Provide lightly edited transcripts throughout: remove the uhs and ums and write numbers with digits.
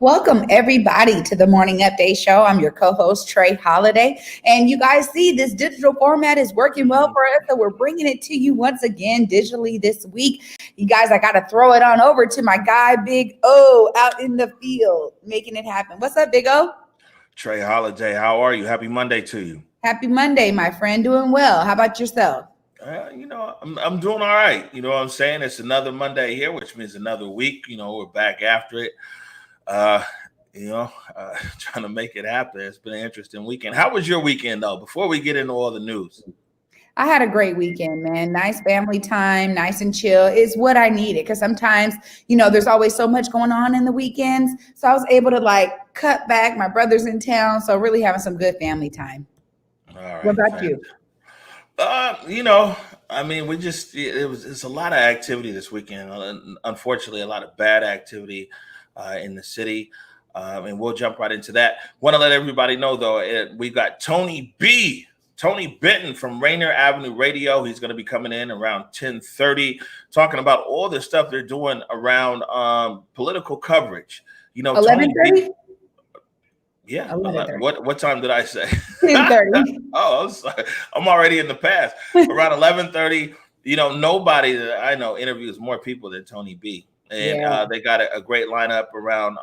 Welcome, everybody, to the Morning Update Show. I'm your co host, Trey Holiday. And you guys see this digital format is working well for us. So we're bringing it to you once again digitally this week. You guys, I got to throw it on over to my guy, Big O, out in the field, making it happen. What's up, Big O? Trey Holiday, how are you? Happy Monday to you. Happy Monday, my friend. Doing well. How about yourself? I'm doing all right. You know what I'm saying? It's another Monday here, which means another week. We're back after it. Uh, Trying to make it happen. It's been an interesting weekend. How was your weekend, though? Before we get into all the news. I had a great weekend, man. Nice family time, nice and chill is what I needed. Because sometimes, there's always so much going on in the weekends. So I was able to cut back. My brother's in town. So really having some good family time. All right. What about you? It's a lot of activity this weekend. Unfortunately, a lot of bad activity in the city. And we'll jump right into that. Want to let everybody know, though, we got Tony Benton from Rainier Avenue Radio. He's going to be coming in around 10:30, talking about all the stuff they're doing around political coverage. 11:30? Yeah. What time did I say? 10:30. Oh, I'm sorry. I'm already in the past. Around 11:30. Nobody that I know interviews more people than Tony B. And they got a great lineup around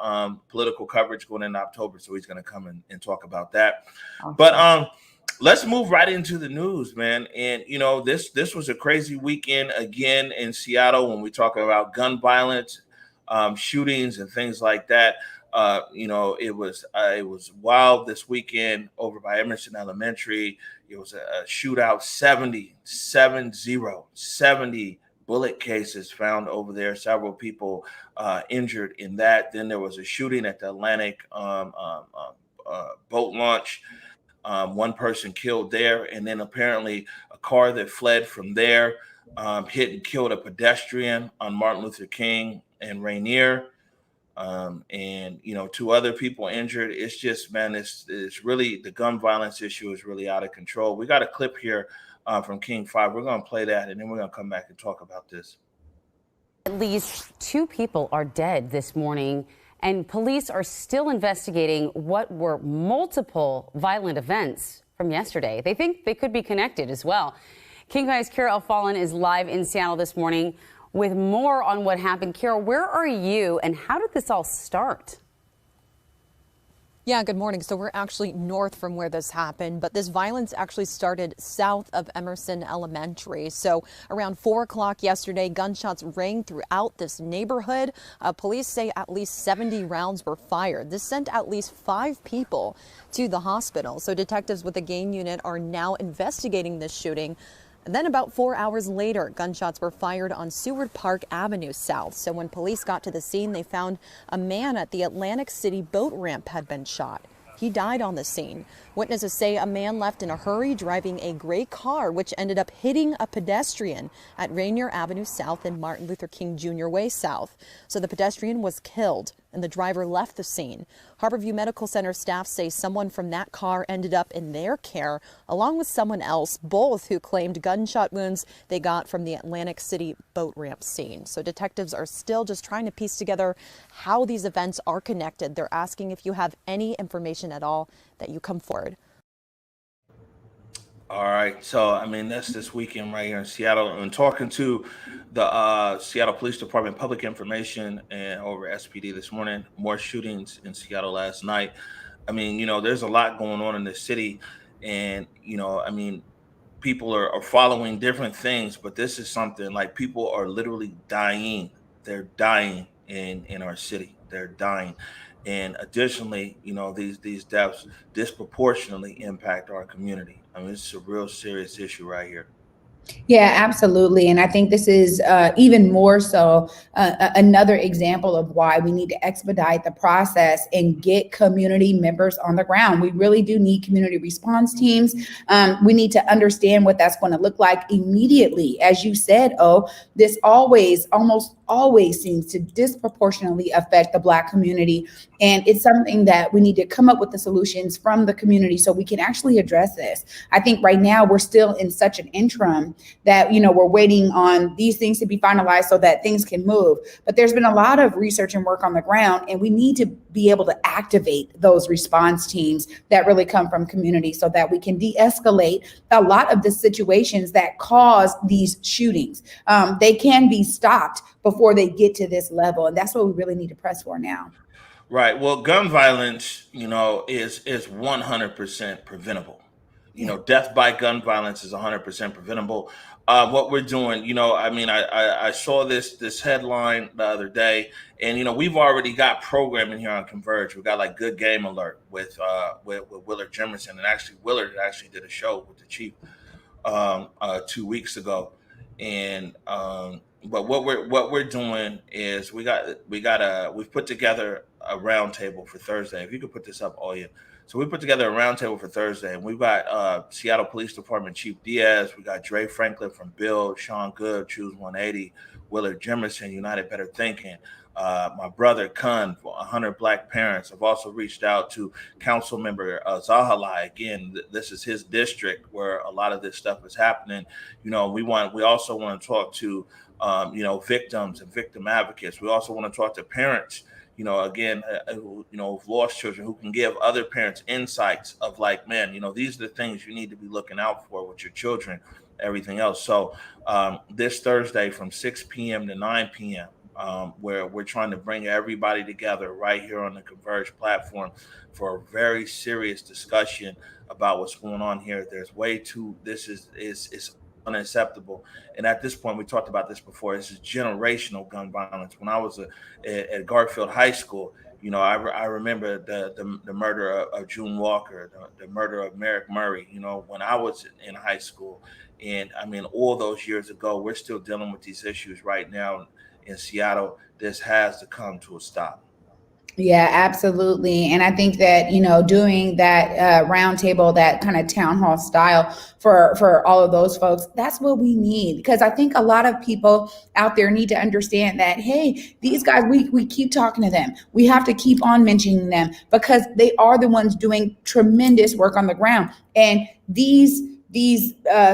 political coverage going into October. So he's going to come and talk about that. Awesome. But let's move right into the news, man. And, this was a crazy weekend again in Seattle when we talk about gun violence, shootings and things like that. It was wild this weekend over by Emerson Elementary. It was a shootout, 70 bullet cases found over there. Several people injured in that. Then there was a shooting at the Atlantic boat launch. One person killed there. And then apparently a car that fled from there hit and killed a pedestrian on Martin Luther King and Rainier. And two other people injured. It's just, man, it's really, the gun violence issue is really out of control. We got a clip here from King 5. We're going to play that, and then we're going to come back and talk about this. At least 2 people are dead this morning, and police are still investigating what were multiple violent events from yesterday. They think they could be connected as well. King 5's Kira Alfallen is live in Seattle this morning with more on what happened. Kira, where are you, and how did this all start? Yeah, good morning. So we're actually north from where this happened, but this violence actually started south of Emerson Elementary. So around 4 o'clock yesterday, gunshots rang throughout this neighborhood. Police say at least 70 rounds were fired. This sent at least 5 people to the hospital. So detectives with the GAIN unit are now investigating this shooting. And then about 4 hours later, gunshots were fired on Seward Park Avenue South. So when police got to the scene, they found a man at the Atlantic City boat ramp had been shot. He died on the scene. Witnesses say a man left in a hurry driving a gray car, which ended up hitting a pedestrian at Rainier Avenue South and Martin Luther King Jr. Way South. So the pedestrian was killed and the driver left the scene. Harborview Medical Center staff say someone from that car ended up in their care, along with someone else, both who claimed gunshot wounds they got from the Atlantic City boat ramp scene. So detectives are still just trying to piece together how these events are connected. They're asking if you have any information at all that you come forward. All right. So, that's this weekend right here in Seattle. And talking to the Seattle Police Department Public Information and over SPD this morning, more shootings in Seattle last night. There's a lot going on in the city. And, people are following different things. But this is something like people are literally dying. They're dying in our city. They're dying. And additionally, these deaths disproportionately impact our community. It's a real serious issue right here. Yeah, absolutely. And I think this is even more so another example of why we need to expedite the process and get community members on the ground. We really do need community response teams. We need to understand what that's going to look like immediately. As you said, this almost always seems to disproportionately affect the Black community. And it's something that we need to come up with the solutions from the community so we can actually address this. I think right now we're still in such an interim that, we're waiting on these things to be finalized so that things can move. But there's been a lot of research and work on the ground, and we need to be able to activate those response teams that really come from community so that we can de-escalate a lot of the situations that cause these shootings. They can be stopped before they get to this level. And that's what we really need to press for now. Right. Well, gun violence, is 100% preventable. Death by gun violence is 100% preventable. What we're doing, I saw this headline the other day, and we've already got programming here on Converge. We've got like Good Game Alert with Willard Jimerson, and actually Willard did a show with the chief 2 weeks ago, and but what we're doing is we've put together a roundtable for Thursday. If you could put this up, Oya. So we put together a roundtable for Thursday, and we've got Seattle Police Department Chief Diaz, we got Dre Franklin from Build, Sean Good, Choose 180, Willard Jimerson, United Better Thinking, my brother Kun, 100 Black Parents. I've also reached out to Council Member Zahalai. Again, this is his district where a lot of this stuff is happening. We also want to talk to victims and victim advocates. We also want to talk to parents, who've lost children, who can give other parents insights of like, man, these are the things you need to be looking out for with your children, everything else. So this Thursday from 6 p.m. to 9 p.m., where we're trying to bring everybody together right here on the Converge platform for a very serious discussion about what's going on here. This is unacceptable. And at this point, we talked about this before, this is generational gun violence. When I was at Garfield High School, I remember the murder of June Walker, the murder of Merrick Murray, when I was in high school. And all those years ago, we're still dealing with these issues right now in Seattle. This has to come to a stop. Yeah, absolutely. And I think that, doing that roundtable, that kind of town hall style for all of those folks, that's what we need. Because I think a lot of people out there need to understand that, hey, these guys, we keep talking to them. We have to keep on mentioning them because they are the ones doing tremendous work on the ground. And these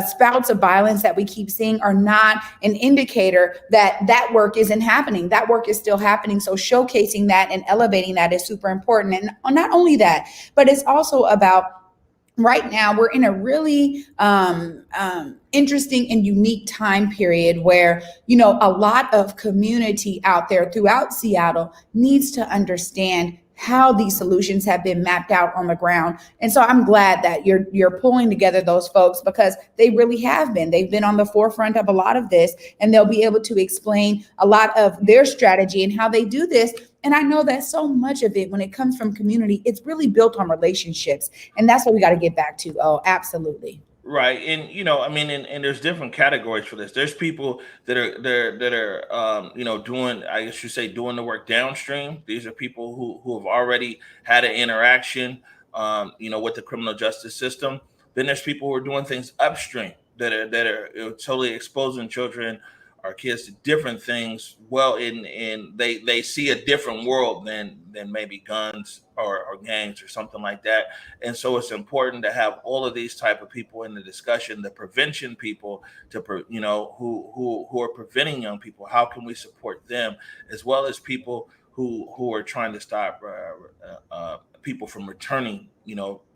spouts of violence that we keep seeing are not an indicator that work isn't happening. That work is still happening. So showcasing that and elevating that is super important. And not only that, but it's also about right now we're in a really interesting and unique time period where, a lot of community out there throughout Seattle needs to understand how these solutions have been mapped out on the ground. And so I'm glad that you're pulling together those folks because they really have been. They've been on the forefront of a lot of this, and they'll be able to explain a lot of their strategy and how they do this. And I know that so much of it, when it comes from community, it's really built on relationships. And that's what we got to get back to. Oh, absolutely. Right. And, and there's different categories for this. There's people that are doing, I guess you say, doing the work downstream. These are people who have already had an interaction, with the criminal justice system. Then there's people who are doing things upstream that are totally exposing children or kids to different things. Well, and they see a different world than maybe guns or gangs or something like that. And so it's important to have all of these type of people in the discussion, the prevention people who are preventing young people. How can we support them, as well as people who are trying to stop people from returning,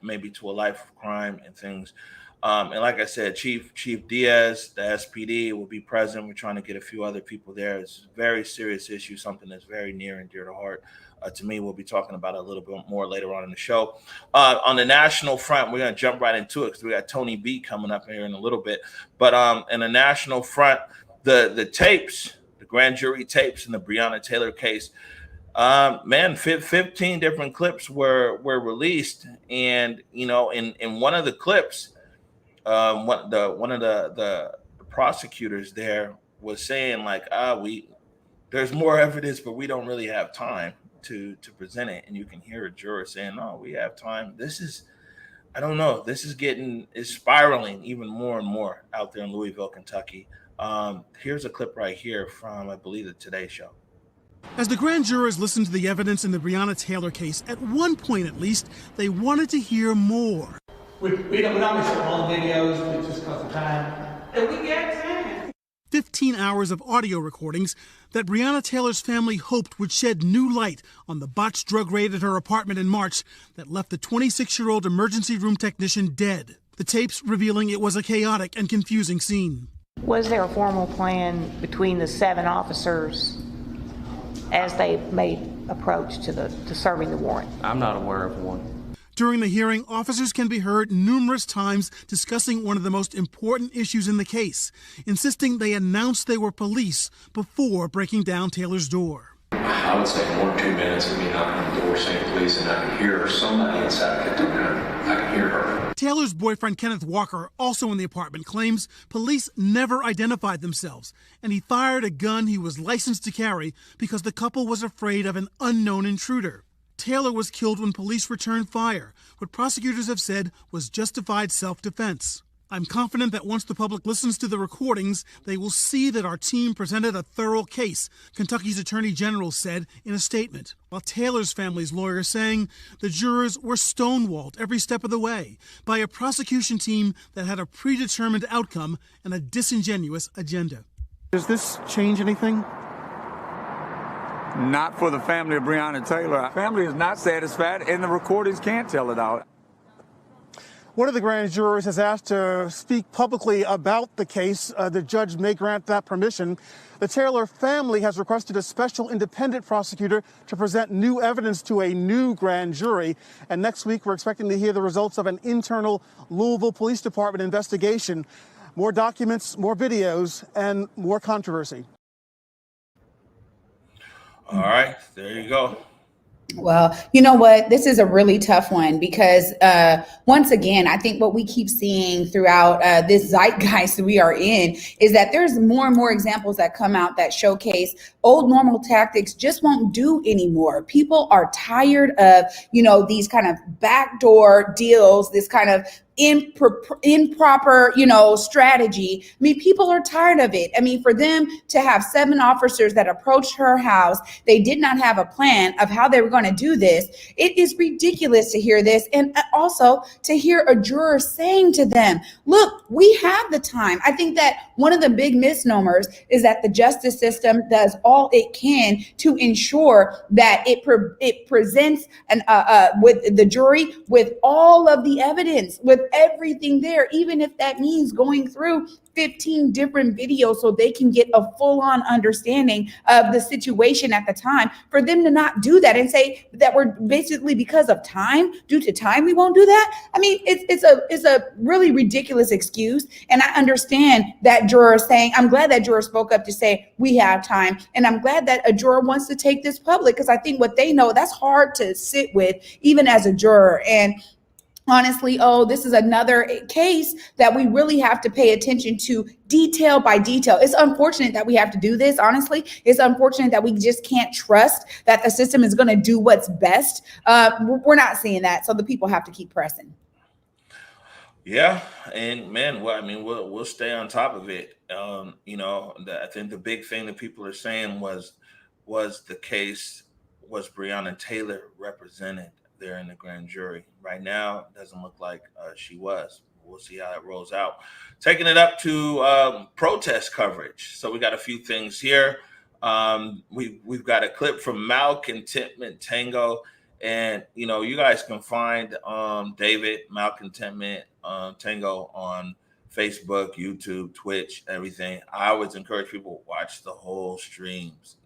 maybe to a life of crime and things. And like I said, Chief Diaz, the SPD, will be present. We're trying to get a few other people there. It's a very serious issue, something that's very near and dear to heart to me. We'll be talking about it a little bit more later on in the show. On the national front, we're going to jump right into it because we got Tony B coming up here in a little bit. But in the national front, the tapes, the grand jury tapes in the Breonna Taylor case, 15 different clips were released. And, in one of the clips, one of the prosecutors there was saying like, there's more evidence, but we don't really have time to present it. And you can hear a juror saying, no, we have time. This is spiraling even more and more out there in Louisville, Kentucky. Here's a clip right here from, I believe, the Today Show. As the grand jurors listened to the evidence in the Breonna Taylor case, at one point at least, they wanted to hear more. We don't show all the videos, but just because of time. And we got time. 15 hours of audio recordings that Breonna Taylor's family hoped would shed new light on the botched drug raid at her apartment in March that left the 26-year-old emergency room technician dead. The tapes revealing it was a chaotic and confusing scene. Was there a formal plan between the 7 officers as they made approach to serving the warrant? I'm not aware of one. During the hearing, officers can be heard numerous times discussing one of the most important issues in the case, insisting they announced they were police before breaking down Taylor's door. I would say 1 or 2 minutes of me knocking on the door saying police, and I could hear somebody inside get to her. I could hear her. Taylor's boyfriend, Kenneth Walker, also in the apartment, claims police never identified themselves, and he fired a gun he was licensed to carry because the couple was afraid of an unknown intruder. Taylor was killed when police returned fire, what prosecutors have said was justified self-defense. I'm confident that once the public listens to the recordings, they will see that our team presented a thorough case, Kentucky's Attorney General said in a statement, while Taylor's family's lawyer saying the jurors were stonewalled every step of the way by a prosecution team that had a predetermined outcome and a disingenuous agenda. Does this change anything? Not for the family of Breonna Taylor. Our family is not satisfied, and the recordings can't tell it all. One of the grand jurors has asked to speak publicly about the case. The judge may grant that permission. The Taylor family has requested a special independent prosecutor to present new evidence to a new grand jury. And next week, we're expecting to hear the results of an internal Louisville Police Department investigation. More documents, more videos, and more controversy. All right, there you go. Well, you know what? This is a really tough one because once again, I think what we keep seeing throughout this zeitgeist we are in is that there's more and more examples that come out that showcase old normal tactics just won't do anymore. People are tired of, these kind of backdoor deals, this kind of improper, strategy. I mean, people are tired of it. I mean, for them to have 7 officers that approached her house, they did not have a plan of how they were going to do this. It is ridiculous to hear this. And also to hear a juror saying to them, look, we have the time. I think that one of the big misnomers is that the justice system does all it can to ensure that it presents with the jury with all of the evidence, with everything there, even if that means going through 15 different videos so they can get a full-on understanding of the situation at the time. For them to not do that and say that we're basically because of time, due to time, we won't do that. I mean, it's a really ridiculous excuse. And I understand that juror saying, I'm glad that juror spoke up to say we have time. And I'm glad that a juror wants to take this public because I think what they know, that's hard to sit with even as a juror. And honestly, this is another case that we really have to pay attention to detail by detail. It's unfortunate that we have to do this. Honestly, it's unfortunate that we just can't trust that the system is going to do what's best. We're not seeing that. So the people have to keep pressing. Yeah. And man, we'll stay on top of it. I think the big thing that people are saying was the case was Breonna Taylor represented there in the grand jury. Right now, it doesn't look like she was. We'll see how it rolls out. Taking it up to protest coverage. So we got a few things here. We've got a clip from Malcontentment Tango, and you guys can find David Malcontentment Tango on Facebook, YouTube, Twitch, everything. I always encourage people to watch the whole streams,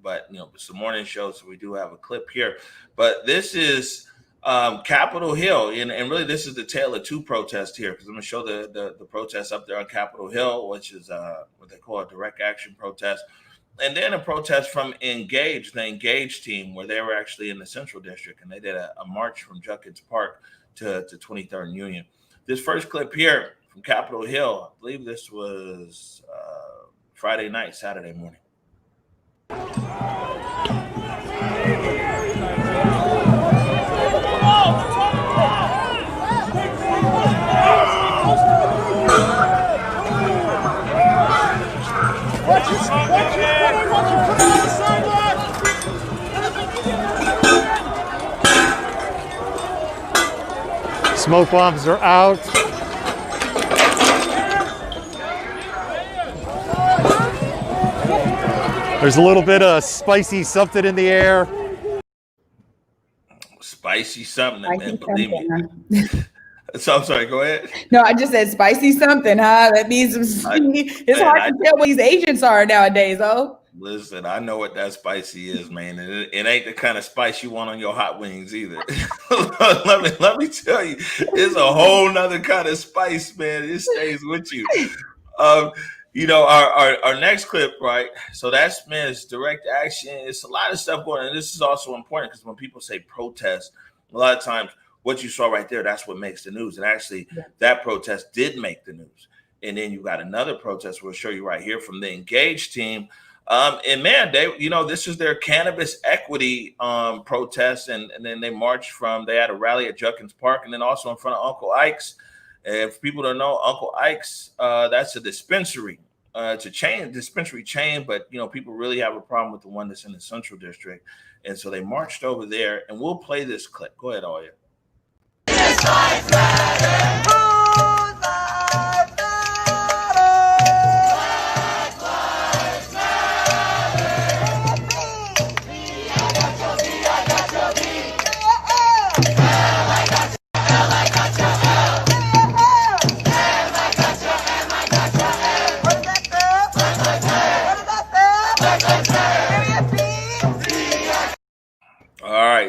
but it's a morning show, so we do have a clip here. But this is Capitol Hill, and really this is the tale of 2 protests here, because I'm going to show the protests up there on Capitol Hill, which is what they call a direct action protest, and then a protest from Engage, the Engage team, where they were actually in the Central District, and they did a march from Junkins Park to 23rd and Union. This first clip here from Capitol Hill, I believe this was Friday night, Saturday morning. Smoke bombs are out. There's a little bit of spicy something in the air. Spicy something, man. Believe me. Huh? So I'm sorry. Go ahead. No, I just said spicy something, huh? That means it's hard to tell what these agents are nowadays, oh. Listen, I know what that spicy is, man. And it ain't the kind of spice you want on your hot wings either. let me tell you, it's a whole nother kind of spice, man. It stays with you. Our next clip, right? So that's man's direct action. It's a lot of stuff going on. And this is also important because when people say protest, a lot of times what you saw right there, that's what makes the news. And actually, that protest did make the news. And then you got another protest we'll show you right here from the Engage team. And man, this is their cannabis equity protest. And then they marched they had a rally at Junkins Park and then also in front of Uncle Ike's. And for people don't know, Uncle Ike's, that's a dispensary. It's a dispensary chain, but people really have a problem with the one that's in the Central District. And so they marched over there, and we'll play this clip. Go ahead, Aya.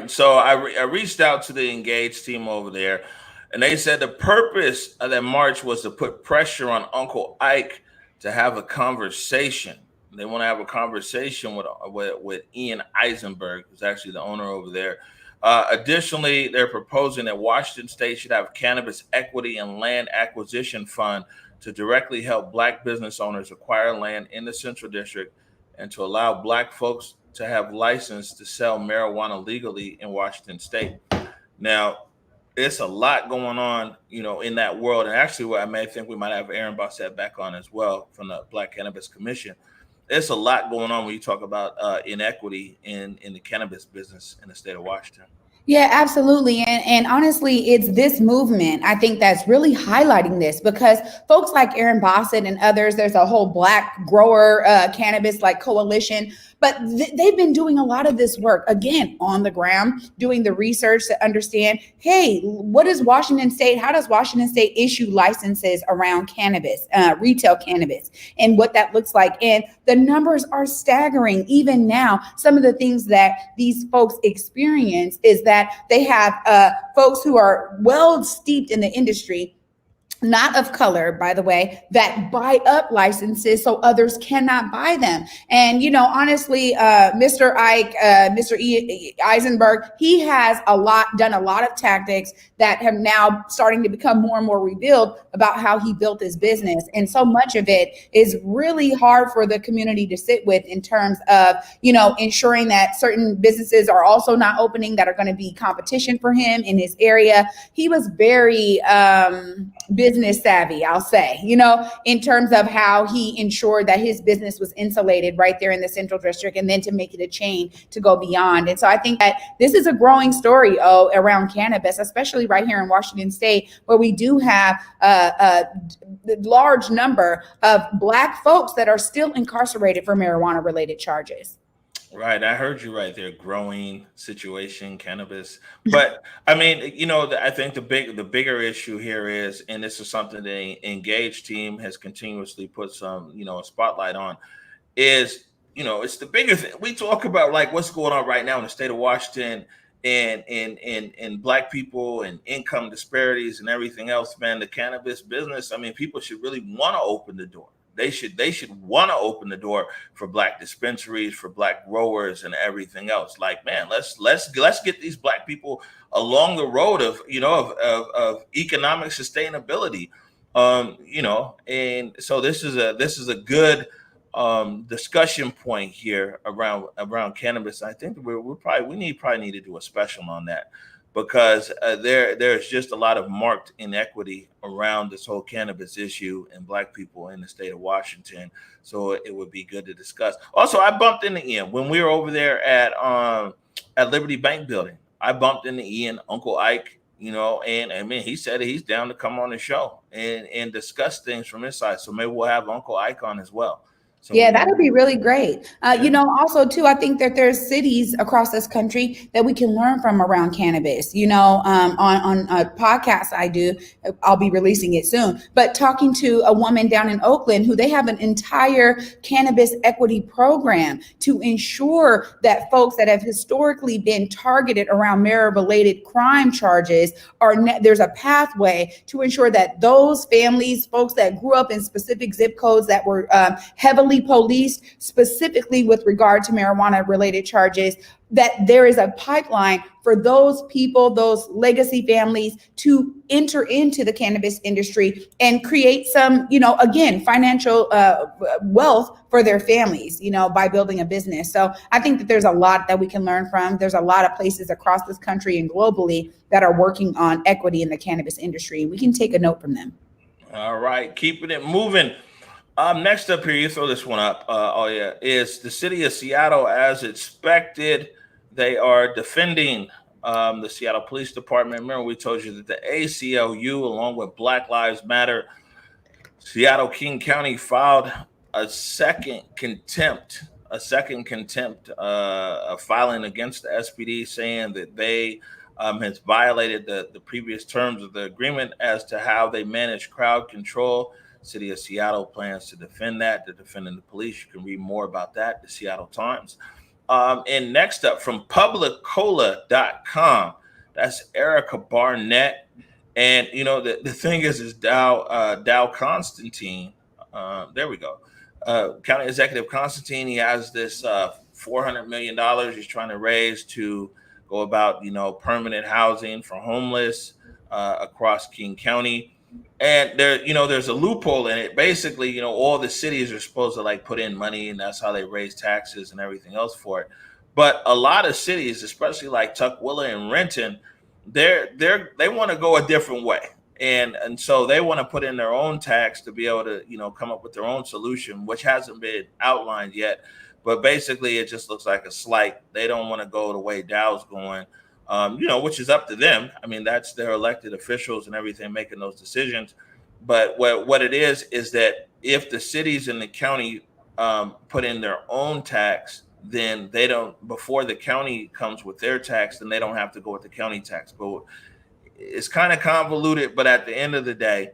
So I reached out to the Engage team over there, and they said the purpose of that march was to put pressure on Uncle Ike to have a conversation. They want to have a conversation with Ian Eisenberg, who's actually the owner over there. Additionally, they're proposing that Washington State should have cannabis equity and land acquisition fund to directly help Black business owners acquire land in the Central District and to allow Black folks to have license to sell marijuana legally in Washington State. Now, it's a lot going on, in that world. And actually, I think we might have Aaron Bossett back on as well from the Black Cannabis Commission. There's a lot going on when you talk about inequity in the cannabis business in the state of Washington. Yeah, absolutely. And honestly, it's this movement, I think, that's really highlighting this because folks like Aaron Bossett and others, there's a whole Black grower cannabis coalition, but they've been doing a lot of this work, again, on the ground, doing the research to understand, hey, what is Washington State? How does Washington State issue licenses around cannabis, retail cannabis, and what that looks like? And the numbers are staggering. Even now, some of the things that these folks experience is that they have folks who are well steeped in the industry, not of color, by the way, that buy up licenses so others cannot buy them. And, honestly, Mr. Ike, Mr. Eisenberg, he has done a lot of tactics that have now starting to become more and more revealed about how he built his business. And so much of it is really hard for the community to sit with in terms of, ensuring that certain businesses are also not opening that are going to be competition for him in his area. He was very business savvy, I'll say, in terms of how he ensured that his business was insulated right there in the Central District and then to make it a chain to go beyond. And so I think that this is a growing story around cannabis, especially right here in Washington State, where we do have a large number of Black folks that are still incarcerated for marijuana related charges. Right. I heard you right there. Growing situation, cannabis. But I mean, I think the bigger issue here is, and this is something the Engage team has continuously put some, a spotlight on, is, it's the bigger thing. We talk about what's going on right now in the state of Washington and Black people and income disparities and everything else, man. The cannabis business, people should really want to open the door. They should want to open the door for Black dispensaries, for Black growers, and everything else. Let's get these Black people along the road of economic sustainability. And so this is a good discussion point here around cannabis. I think we probably need to do a special on that, because there's just a lot of marked inequity around this whole cannabis issue and Black people in the state of Washington. So it would be good to discuss. Also, I bumped into Ian when we were over there at Liberty Bank Building. I bumped into Ian, Uncle Ike, and he said he's down to come on the show and discuss things from his side. So maybe we'll have Uncle Ike on as well. So Yeah, that would be really great. Also too, I think that there's cities across this country that we can learn from around cannabis. On a podcast I do, I'll be releasing it soon. But talking to a woman down in Oakland who they have an entire cannabis equity program to ensure that folks that have historically been targeted around marijuana-related crime charges there's a pathway to ensure that those families, folks that grew up in specific zip codes that were heavily policed, specifically with regard to marijuana related charges, that there is a pipeline for those people, those legacy families to enter into the cannabis industry and create some, again, financial wealth for their families, by building a business. So I think that there's a lot that we can learn from. There's a lot of places across this country and globally that are working on equity in the cannabis industry. We can take a note from them. All right, keeping it moving. Next up here, you throw this one up. Is the city of Seattle, as expected. They are defending the Seattle Police Department. Remember, we told you that the ACLU, along with Black Lives Matter, Seattle King County filed a second contempt filing against the SPD, saying that they has violated the previous terms of the agreement as to how they manage crowd control. City of Seattle plans to defend that. They're defending the police. You can read more about that, the Seattle Times. And next up from publiccola.com, that's Erica Barnett. And, the thing is Dow Constantine. There we go. County Executive Constantine, he has this $400 million he's trying to raise to go about, permanent housing for homeless across King County. And there's a loophole in it. Basically, all the cities are supposed to put in money, and that's how they raise taxes and everything else for it. But a lot of cities, especially like Tukwila and Renton, they want to go a different way. And so they want to put in their own tax to be able to, come up with their own solution, which hasn't been outlined yet. But basically, it just looks like a slight. They don't want to go the way Dow's going. Which is up to them. I mean, that's their elected officials and everything making those decisions. But what it is that if the cities and the county put in their own tax, then they don't, before the county comes with their tax, then they don't have to go with the county tax. But it's kind of convoluted. But at the end of the day,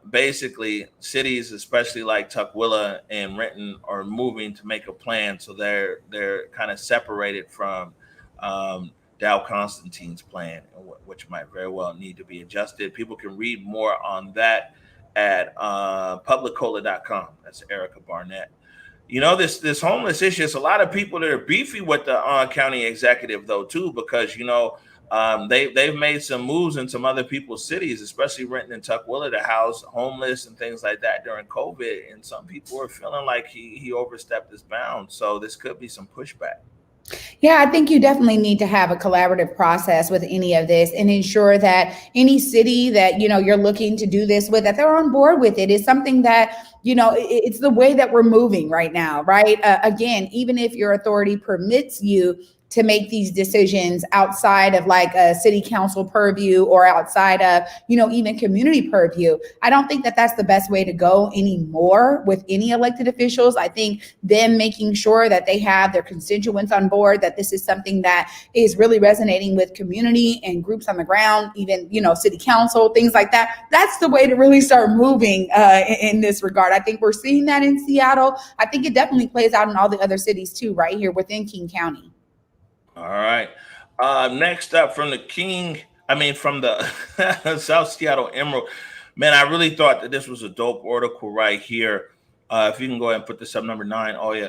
basically cities, especially like Tukwila and Renton, are moving to make a plan. So they're kind of separated from Dow Constantine's plan, which might very well need to be adjusted. People can read more on that at publiccola.com. That's Erica Barnett. This homeless issue, it's a lot of people that are beefy with the county executive, though, too, because, they've made some moves in some other people's cities, especially Renton and Tukwila, to house homeless and things like that during COVID. And some people are feeling like he overstepped his bounds. So this could be some pushback. Yeah, I think you definitely need to have a collaborative process with any of this and ensure that any city that, you're looking to do this with, that they're on board with it. Is something that, it's the way that we're moving right now, right? Again, even if your authority permits you to make these decisions outside of a city council purview or outside of, even community purview, I don't think that that's the best way to go anymore with any elected officials. I think them making sure that they have their constituents on board, that this is something that is really resonating with community and groups on the ground, even, city council, things like that. That's the way to really start moving in this regard. I think we're seeing that in Seattle. I think it definitely plays out in all the other cities too, right here within King County. All right. Next up from the South Seattle Emerald. Man, I really thought that this was a dope article right here. If you can go ahead and put this up, number 9. Oh, yeah.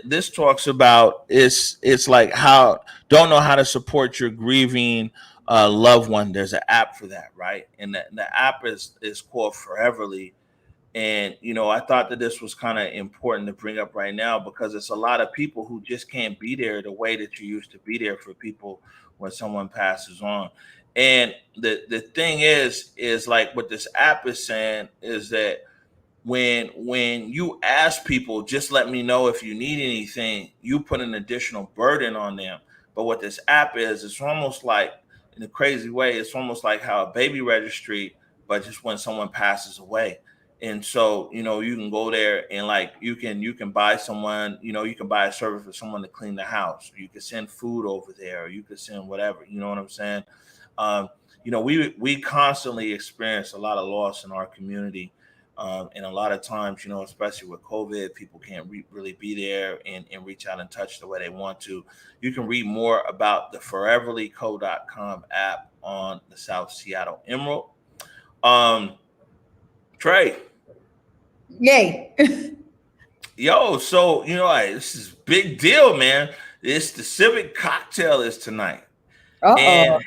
This talks about it's like how don't know how to support your grieving loved one. There's an app for that, right? And the app is called Foreverly. And, I thought that this was kind of important to bring up right now because it's a lot of people who just can't be there the way that you used to be there for people when someone passes on. And the thing is like what this app is saying is that when you ask people, just let me know if you need anything, you put an additional burden on them. But what this app is, it's almost like, in a crazy way, it's almost like how a baby registry, but just when someone passes away. And so, you know, you can go there and like you can buy someone, you know, you can buy a service for someone to clean the house. You can send food over there, or you could send whatever, you know what I'm saying? You know, we constantly experience a lot of loss in our community. And a lot of times, you know, especially with COVID, people can't really be there and reach out and touch the way they want to. You can read more about the foreverlyco.com app on the South Seattle Emerald. Trey. Yay. Yo, so, you know, this is big deal, man. It's the Civic cocktail is tonight. And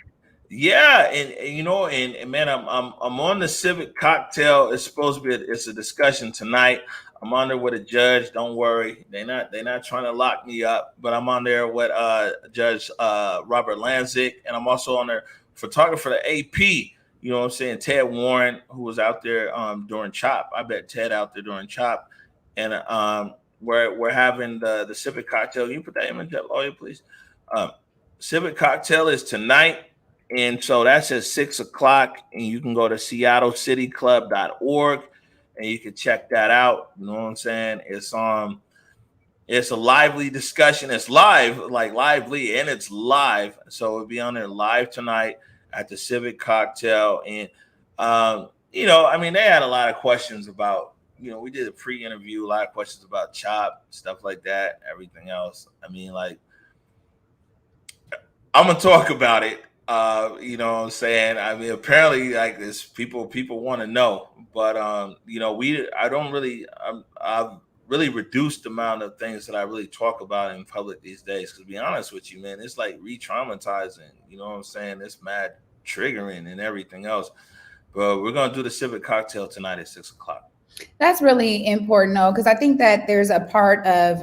yeah, and you know, and man, I'm on the Civic cocktail. It's supposed to be it's a discussion tonight. I'm on there with a judge. Don't worry, they're not trying to lock me up. But I'm on there with Judge Robert Lanzik, and I'm also on there photographer the AP. You know what I'm saying? Ted Warren, who was out there during CHOP. I bet Ted out there during CHOP, and we're having the Civic cocktail. You put that image up, lawyer, please. Civic cocktail is tonight. And so that's at 6:00, and you can go to seattlecityclub.org and you can check that out. You know what I'm saying? It's a lively discussion. It's live, like lively, and it's live. So it'll be on there live tonight at the Civic cocktail. And you know, I mean, they had a lot of questions about, you know, we did a pre-interview, a lot of questions about CHOP, stuff like that, everything else. I mean, like, I'm gonna talk about it. You know what I'm saying? I mean, apparently, like this, people want to know, but you know, I've really reduced the amount of things that I really talk about in public these days. Because to be honest with you, man, it's like re-traumatizing. You know what I'm saying? It's mad triggering and everything else. But we're gonna do the Civic cocktail tonight at 6:00. That's really important, though, because I think that there's a part of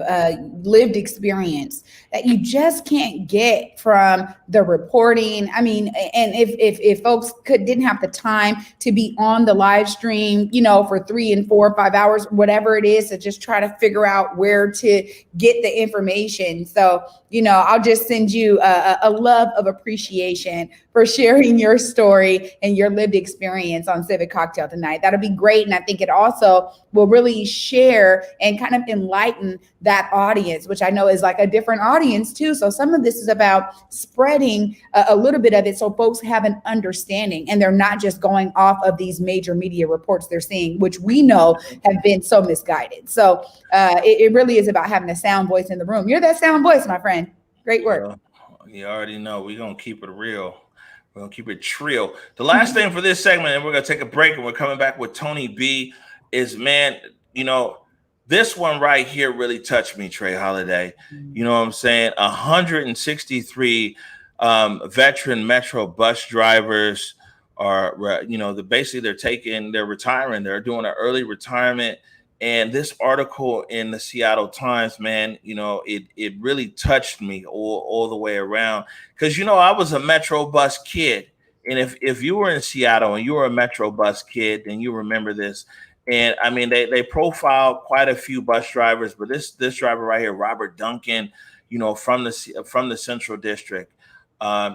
lived experience that you just can't get from the reporting. I mean, and if folks didn't have the time to be on the live stream, you know, for 3 and 4 or 5 hours, whatever it is, to just try to figure out where to get the information. So, you know, I'll just send you a love of appreciation for sharing your story and your lived experience on Civic Cocktail tonight. That'll be great. And I think it also will really share and kind of enlighten that audience, which I know is like a different audience too. So some of this is about spreading a little bit of it so folks have an understanding and they're not just going off of these major media reports they're seeing, which we know have been so misguided. So it really is about having a sound voice in the room. You're that sound voice, my friend. Great work. You already know we're going to keep it real. We're going to keep it trill. The last thing for this segment, and we're going to take a break, and we're coming back with Tony B, is, man, you know, this one right here really touched me, Trey Holiday. You know what I'm saying? 163 veteran Metro bus drivers are, you know, they're retiring. They're doing an early retirement. And this article in the Seattle Times, man, you know, it really touched me all the way around. Because, you know, I was a Metro bus kid. And if you were in Seattle and you were a Metro bus kid, then you remember this. And I mean, they profiled quite a few bus drivers, but this driver right here, Robert Duncan, you know, from the Central District,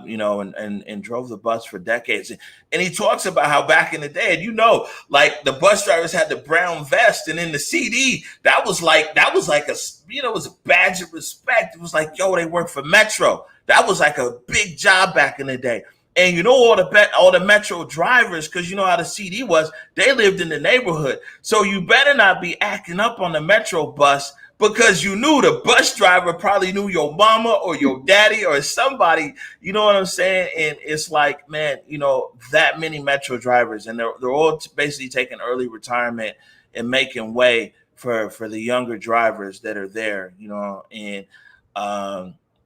you know, and drove the bus for decades. And he talks about how back in the day, and you know, like the bus drivers had the brown vest, and in the CD, that was like a, you know, it was a badge of respect. It was like, yo, they work for Metro. That was like a big job back in the day. And you know, all the Metro drivers, because you know how the CD was, they lived in the neighborhood. So you better not be acting up on the Metro bus, because you knew the bus driver probably knew your mama or your daddy or somebody, you know what I'm saying? And it's like, man, you know, that many Metro drivers, and they're all basically taking early retirement and making way for the younger drivers that are there, you know. And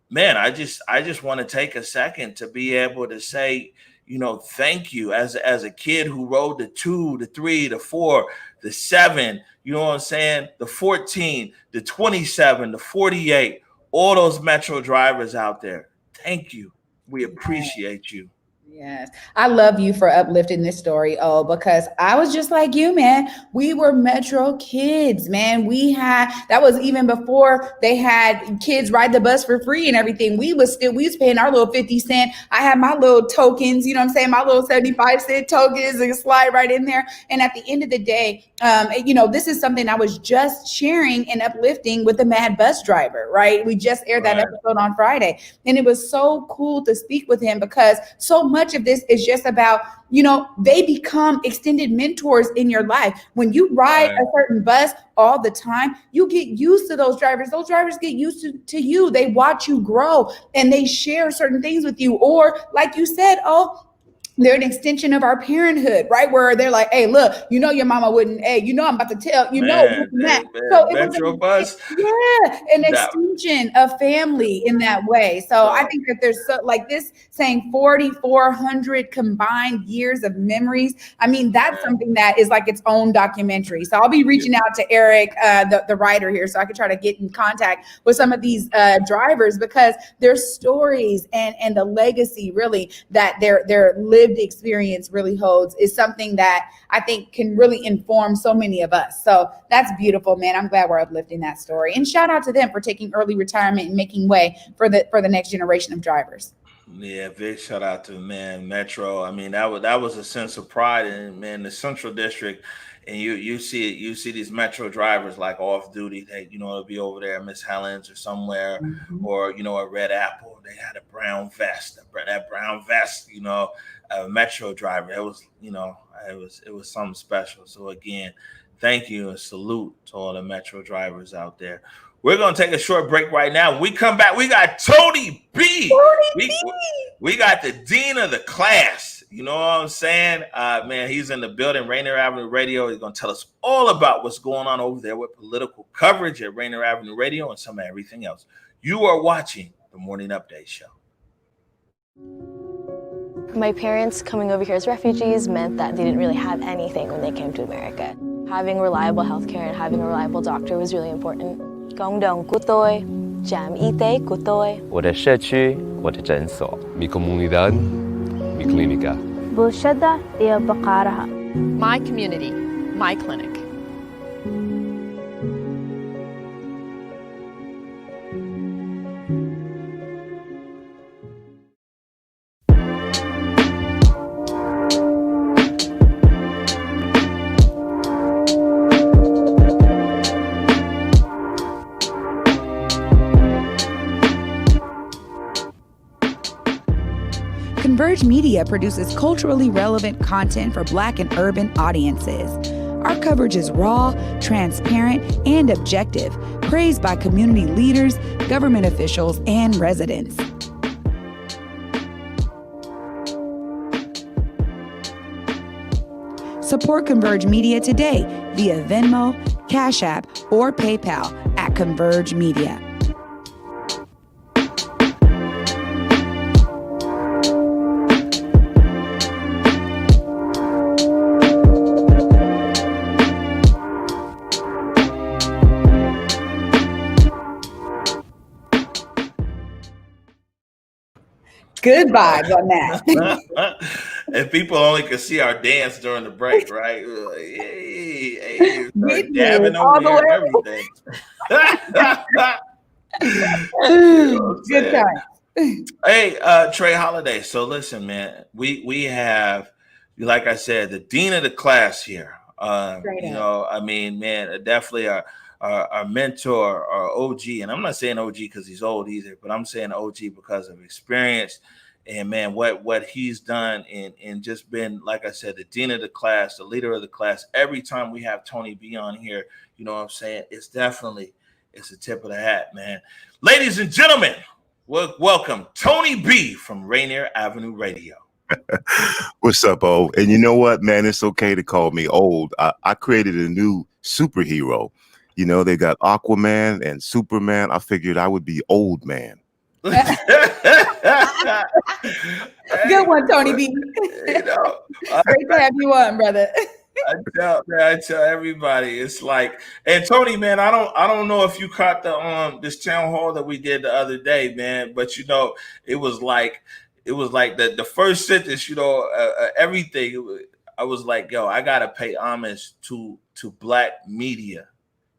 man, I just want to take a second to be able to say, you know, thank you as a kid who rode the 2, the 3, the 4, the 7, you know what I'm saying? The 14, the 27, the 48, all those Metro drivers out there. Thank you. We appreciate you. Yes. I love you for uplifting this story, because I was just like you, man. We were Metro kids, man. That was even before they had kids ride the bus for free and everything. We was paying our little 50 cent. I had my little tokens, you know what I'm saying? My little 75-cent tokens and slide right in there. And at the end of the day, this is something I was just sharing and uplifting with the Mad Bus Driver, right? We just aired that episode on Friday. And it was so cool to speak with him because so much of this is just about, they become extended mentors in your life. When you ride a certain bus all the time, you get used to those drivers. Those drivers get used to you. They watch you grow and they share certain things with you. Or like you said, they're an extension of our parenthood, right? Where they're like, hey, look, your mama wouldn't, hey, I'm about to tell, that. So it Metro bus. An extension of family in that way. So I think that there's this saying 4,400 combined years of memories. I mean, that's something that is like its own documentary. So I'll be reaching out to Eric, the writer here, so I can try to get in contact with some of these drivers because their stories and the legacy really that their lived experience really holds is something that I think can really inform so many of us. So that's beautiful, man. I'm glad we're uplifting that story. And shout out to them for taking early retirement and making way for the next generation of drivers. Yeah, big shout out to Metro. I mean, that was a sense of pride in the Central District. And you see these Metro drivers like off duty. They they'll be over there at Miss Helen's or somewhere, or a Red Apple. They had a brown vest. That brown vest, a Metro driver. It was it was something special. So again, thank you and salute to all the Metro drivers out there. We're gonna take a short break right now. When we come back, we got Tony B. We got the dean of the class. You know what I'm saying? Man, he's in the building, Rainier Avenue Radio. He's going to tell us all about what's going on over there with political coverage at Rainier Avenue Radio and some of everything else. You are watching the Morning Update Show. My parents coming over here as refugees meant that they didn't really have anything when they came to America. Having reliable healthcare and having a reliable doctor was really important. Cộng đồng của tôi, trạm y tế của tôi. 我的社区，我的诊所。Mi comunidad, mi clínica. بلشدة هي بقارها. My community, my clinic. Converge Media produces culturally relevant content for Black and urban audiences. Our coverage is raw, transparent, and objective, praised by community leaders, government officials, and residents. Support Converge Media today via Venmo, Cash App, or PayPal at Converge Media. Good vibes on that. And people only could see our dance during the break, right? Hey, dabbing over here and everything. Good time. Hey, Trey Holiday. So listen, man, we have, like I said, the dean of the class here. I mean, man, definitely our mentor, our OG, and I'm not saying OG because he's old either, but I'm saying OG because of experience and man, what he's done and just been, like I said, the dean of the class, the leader of the class. Every time we have Tony B on here, you know what I'm saying? It's a tip of the hat, man. Ladies and gentlemen, welcome Tony B from Rainier Avenue Radio. What's up, O? And you know what, man? It's okay to call me old. I created a new superhero. You know, they got Aquaman and Superman. I figured I would be Old Man. Good one, Tony B. Great to have you on, brother. I tell everybody, it's like, and Tony, man, I don't know if you caught the this town hall that we did the other day, man, but it was like it was like the first sentence, everything. I was like, yo, I gotta pay homage to Black media.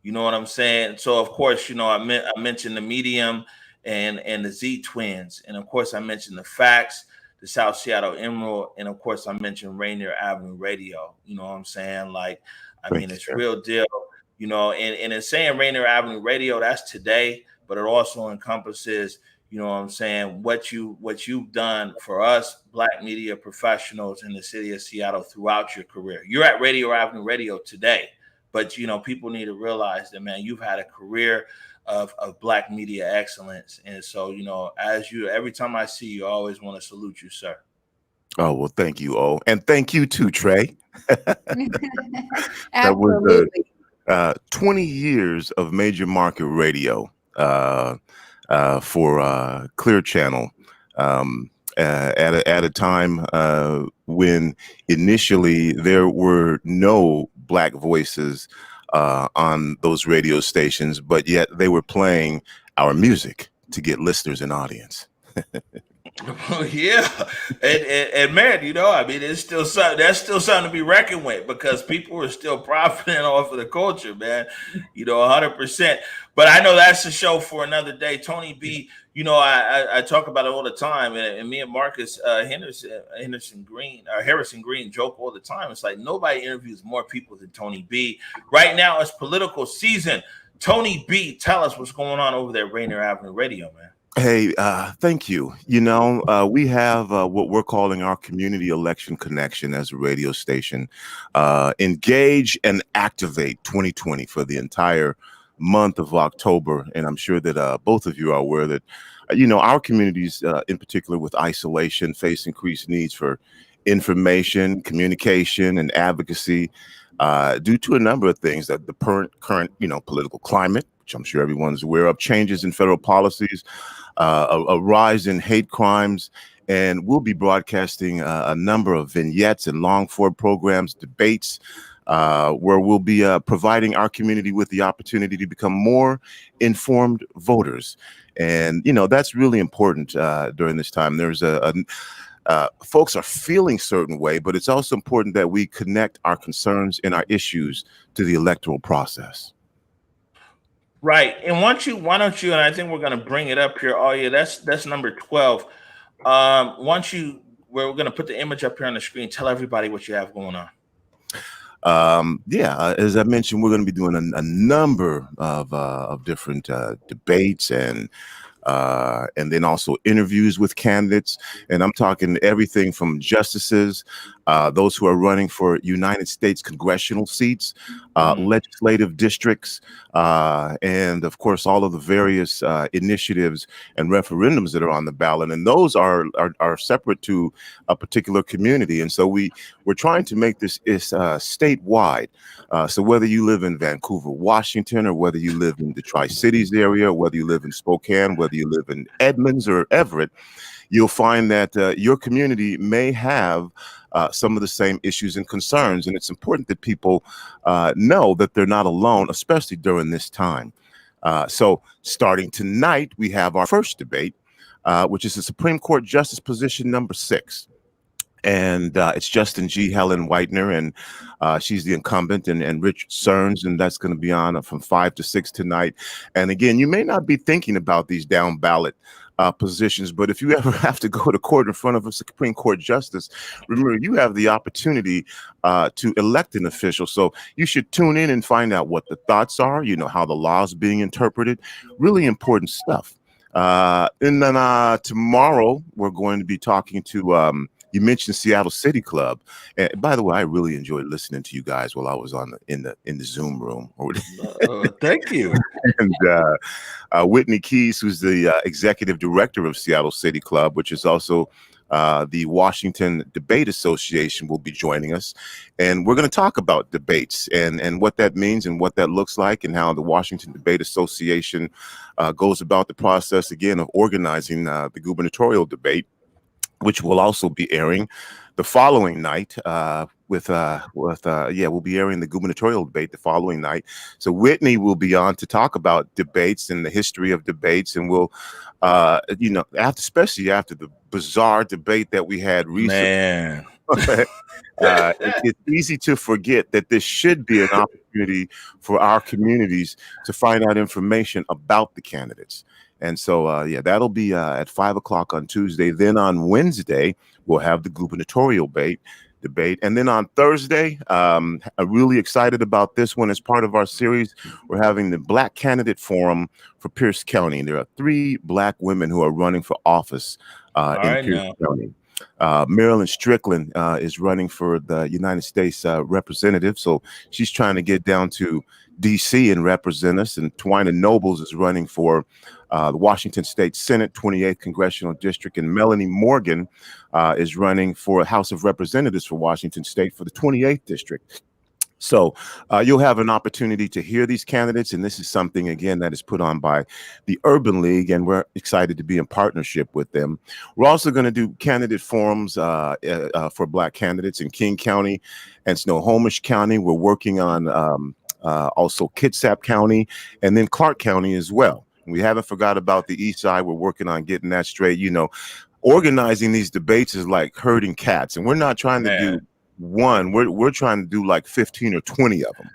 You know what I'm saying? So of course, I mentioned the Medium and the Z Twins, and of course I mentioned the Facts, the South Seattle Emerald, and of course I mentioned Rainier Avenue Radio. You know what I'm saying? Like, it's real deal. And it's saying Rainier Avenue Radio, that's today, but it also encompasses, what you've done for us Black media professionals in the city of Seattle throughout your career. You're at Rainier Avenue Radio today, but people need to realize that, man, you've had a career of Black media excellence. And so, every time I see you, I always want to salute you, sir. Oh, well, thank you, O. And thank you too, Trey. That was 20 years of major market radio for Clear Channel at a time when initially there were no Black voices on those radio stations, but yet they were playing our music to get listeners and audience. Yeah, and man, it's still something that's still something to be reckoned with, because people are still profiting off of the culture, man. 100%. But I know that's a show for another day. Tony B, I talk about it all the time, and me and Marcus Harrison Green joke all the time. It's like nobody interviews more people than Tony B. Right now, it's political season. Tony B, tell us what's going on over there at Rainier Avenue Radio, man. Hey, thank you. We have what we're calling our community election connection as a radio station. Engage and activate 2020 for the entire month of October. And I'm sure that both of you are aware that, our communities in particular with isolation face increased needs for information, communication, and advocacy due to a number of things, that the current political climate, which I'm sure everyone's aware of, changes in federal policies, a rise in hate crimes, and we'll be broadcasting a number of vignettes and long-form programs, debates, where we'll be providing our community with the opportunity to become more informed voters. And, that's really important during this time. There's folks are feeling certain way, but it's also important that we connect our concerns and our issues to the electoral process. Right. And why don't you, and I think we're going to bring it up here. Oh yeah, that's number 12. We're going to put the image up here on the screen. Tell everybody what you have going on. As I mentioned, we're going to be doing a number of different debates and then also interviews with candidates. And I'm talking everything from justices, those who are running for United States congressional seats, legislative districts, and of course, all of the various initiatives and referendums that are on the ballot. And those are separate to a particular community. And so we're trying to make this statewide. So whether you live in Vancouver, Washington, or whether you live in the Tri-Cities area, or whether you live in Spokane, whether you live in Edmonds or Everett, you'll find that your community may have some of the same issues and concerns. And it's important that people know that they're not alone, especially during this time. So starting tonight, we have our first debate, which is the Supreme Court Justice position number 6. And it's Justin G. Helen Whitener, and she's the incumbent, and Rich Cerns, and that's going to be on from 5 to 6 tonight. And again, you may not be thinking about these down ballot positions, but if you ever have to go to court in front of a Supreme Court justice, remember you have the opportunity to elect an official. So you should tune in and find out what the thoughts are, how the law is being interpreted. Really important stuff. And then tomorrow we're going to be talking to you mentioned Seattle City Club, and by the way, I really enjoyed listening to you guys while I was in the Zoom room. Thank you. And Whitney Keys, who's the executive director of Seattle City Club, which is also the Washington Debate Association, will be joining us, and we're going to talk about debates and what that means and what that looks like, and how the Washington Debate Association goes about the process again of organizing the gubernatorial debate, which will also be airing the following night, we'll be airing the gubernatorial debate the following night. So Whitney will be on to talk about debates and the history of debates, and we'll, especially after the bizarre debate that we had recently. Man. It's easy to forget that this should be an opportunity for our communities to find out information about the candidates. And so, that'll be at 5 o'clock on Tuesday. Then on Wednesday, we'll have the gubernatorial debate. And then on Thursday, I'm really excited about this one as part of our series. We're having the Black Candidate Forum for Pierce County. There are 3 Black women who are running for office in Pierce County. Marilyn Strickland is running for the United States representative. So she's trying to get down to D.C. and represent us. And Twyna Nobles is running for the Washington State Senate 28th Congressional District. And Melanie Morgan is running for House of Representatives for Washington State for the 28th District. So you'll have an opportunity to hear these candidates. And this is something, again, that is put on by the Urban League. And we're excited to be in partnership with them. We're also going to do candidate forums for Black candidates in King County and Snohomish County. We're working on also Kitsap County and then Clark County as well. We haven't forgot about the East Side. We're working on getting that straight. Organizing these debates is like herding cats. And we're not trying to do one, we're trying to do like 15 or 20 of them.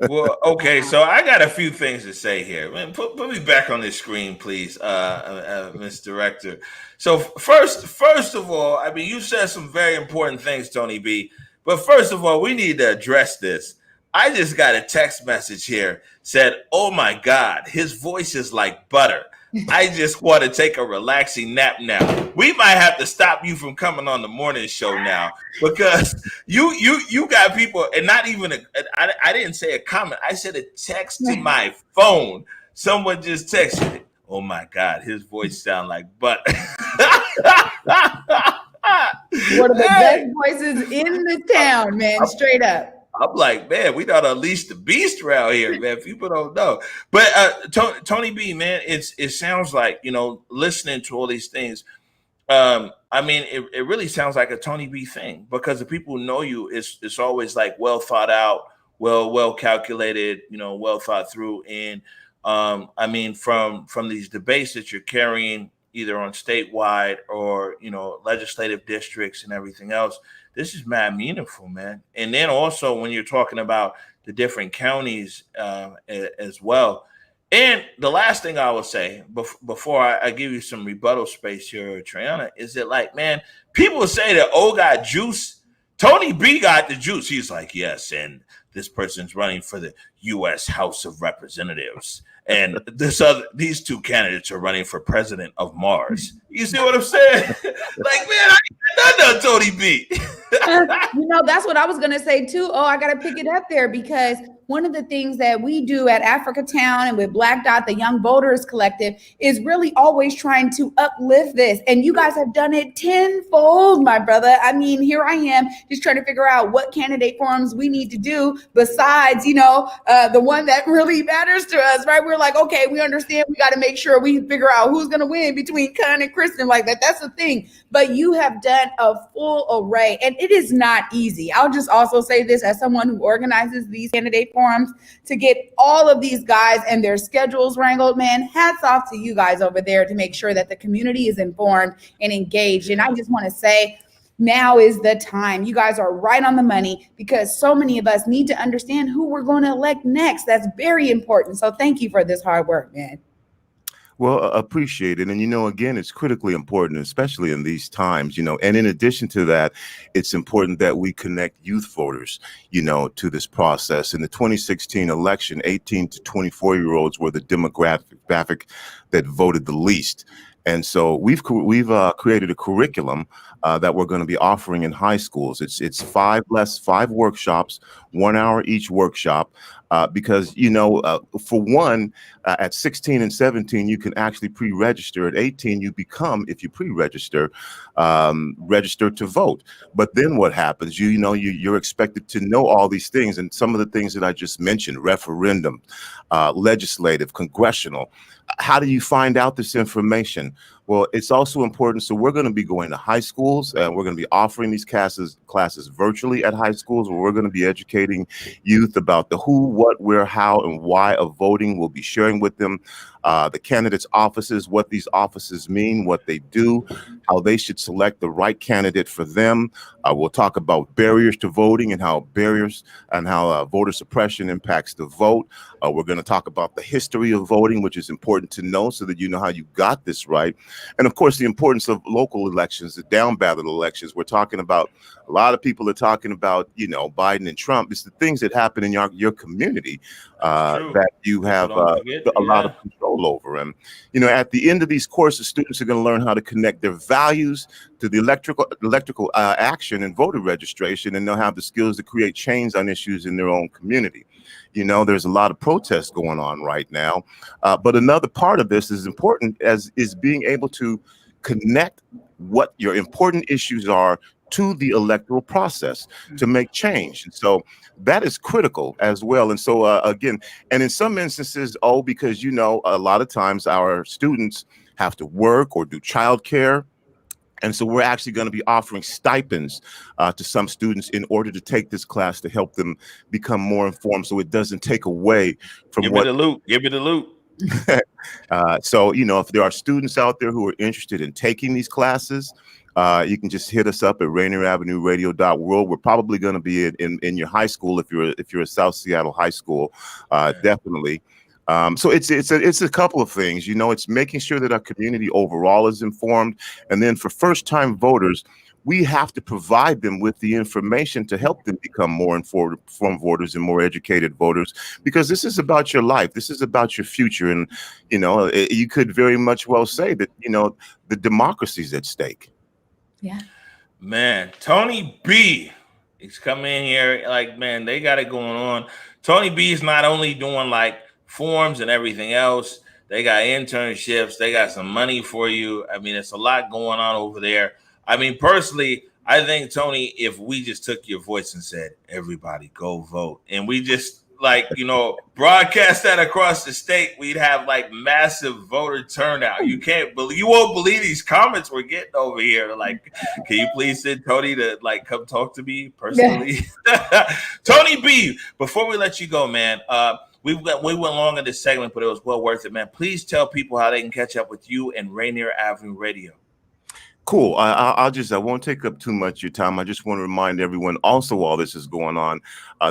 Well, okay, so I got a few things to say here. Man, put me back on this screen, please, Ms. Director. So first of all, I mean, you said some very important things, Tony B. But first of all, we need to address this. I just got a text message here said, "Oh my God, his voice is like butter. I just want to take a relaxing nap now." We might have to stop you from coming on the morning show now because you got people, and not even I didn't say a comment. I said a text to my phone. Someone just texted, "Oh my God, his voice sound like butter." One of the best voices in the town, man. Straight up. I'm like, man, we gotta unleash the beast around here, man. People don't know. But Tony B, man, it sounds like, listening to all these things. I mean, it really sounds like a Tony B thing because the people who know you, it's always like well thought out, well calculated, well thought through. And I mean, from these debates that you're carrying either on statewide or legislative districts and everything else. This is mad meaningful, man. And then also when you're talking about the different counties as well. And the last thing I will say before I give you some rebuttal space here, Triana, is that like, man, people say that got juice. Tony B got the juice. He's like, yes, and this person's running for the U.S. House of Representatives. And these 2 candidates are running for president of Mars. You see what I'm saying? Like, man, I ain't done Tony B. That's what I was going to say too. Oh, I got to pick it up there because one of the things that we do at Africa Town and with Black Dot, the Young Voters Collective, is really always trying to uplift this. And you guys have done it tenfold, my brother. I mean, here I am just trying to figure out what candidate forums we need to do besides, the one that really matters to us, right? We're like, okay, we understand. We got to make sure we figure out who's going to win between Khan and Kristen like that. That's the thing. But you have done a full array and it is not easy. I'll just also say this as someone who organizes these candidate forums to get all of these guys and their schedules wrangled, man, hats off to you guys over there to make sure that the community is informed and engaged. And I just want to say, now is the time. You guys are right on the money because so many of us need to understand who we're going to elect next. That's very important. So thank you for this hard work, man. Well, appreciate it. And, again, it's critically important, especially in these times, and in addition to that, it's important that we connect youth voters, to this process. In the 2016 election, 18 to 24-year-olds were the demographic that voted the least. And so we've created a curriculum that we're going to be offering in high schools. It's 5 workshops, 1 hour each workshop, because for one, at 16 and 17 you can actually pre-register. At 18 you become, if you pre-register, registered to vote. But then what happens? You're expected to know all these things, and some of the things that I just mentioned: referendum, legislative, congressional. How do you find out this information? Well, it's also important. So we're going to be going to high schools, and we're going to be offering these classes virtually at high schools, where we're going to be educating youth about the who, what, where, how, and why of voting. We'll be sharing with them the candidates' offices, what these offices mean, what they do, how they should select the right candidate for them. We'll talk about barriers to voting and how voter suppression impacts the vote. We're going to talk about the history of voting, which is important to know so that you know how you got this right. And of course, the importance of local elections, the down ballot elections. We're talking about, a lot of people are talking about, Biden and Trump. It's the things that happen in your community that you have a lot of control over. And, at the end of these courses, students are going to learn how to connect their values to the electrical action and voter registration, and they'll have the skills to create change on issues in their own community. There's a lot of protests going on right now. But another part of this is important, is being able to connect what your important issues are to the electoral process to make change. And so that is critical as well. And so again, and in some instances, because a lot of times our students have to work or do childcare. And so we're actually going to be offering stipends to some students in order to take this class to help them become more informed, so it doesn't take away from Give me the loot. So, if there are students out there who are interested in taking these classes, you can just hit us up at RainierAvenueRadio.world. We're probably going to be in your high school if you're a South Seattle high school, definitely. So it's a couple of things, it's making sure that our community overall is informed. And then for first-time voters, we have to provide them with the information to help them become more informed voters and more educated voters, because this is about your life. This is about your future. And, you could very much well say that, the democracy's at stake. Yeah. Man, Tony B, he's coming in here like, man, they got it going on. Tony B is not only doing forms and everything else. They got internships. They got some money for you. I mean, it's a lot going on over there. I mean, personally, I think, Tony, if we just took your voice and said, everybody go vote, and we just broadcast that across the state, we'd have massive voter turnout. You won't believe these comments we're getting over here. Can you please send Tony to come talk to me personally? Yeah. Tony B, before we let you go, man, we went long in this segment, but it was well worth it, man. Please tell people how they can catch up with you and Rainier Avenue Radio. Cool. I won't take up too much of your time. I just want to remind everyone also, while this is going on,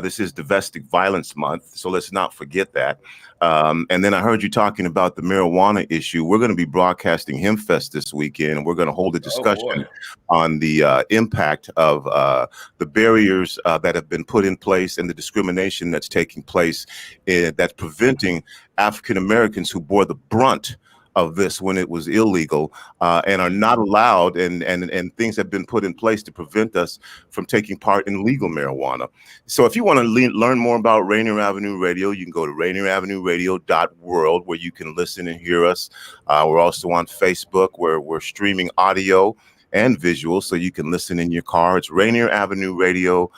this is Domestic Violence Month, so let's not forget that. And then I heard you talking about the marijuana issue. We're going to be broadcasting HempFest this weekend, and we're going to hold a discussion on the impact of the barriers that have been put in place and the discrimination that's taking place that's preventing African Americans who bore the brunt of this when it was illegal and are not allowed, and things have been put in place to prevent us from taking part in legal marijuana. So if you want to learn more about Rainier Avenue Radio, you can go to RainierAvenueRadio.world, where you can listen and hear us. We're also on Facebook, where we're streaming audio and visual, so you can listen in your car. It's Rainier Avenue Radio.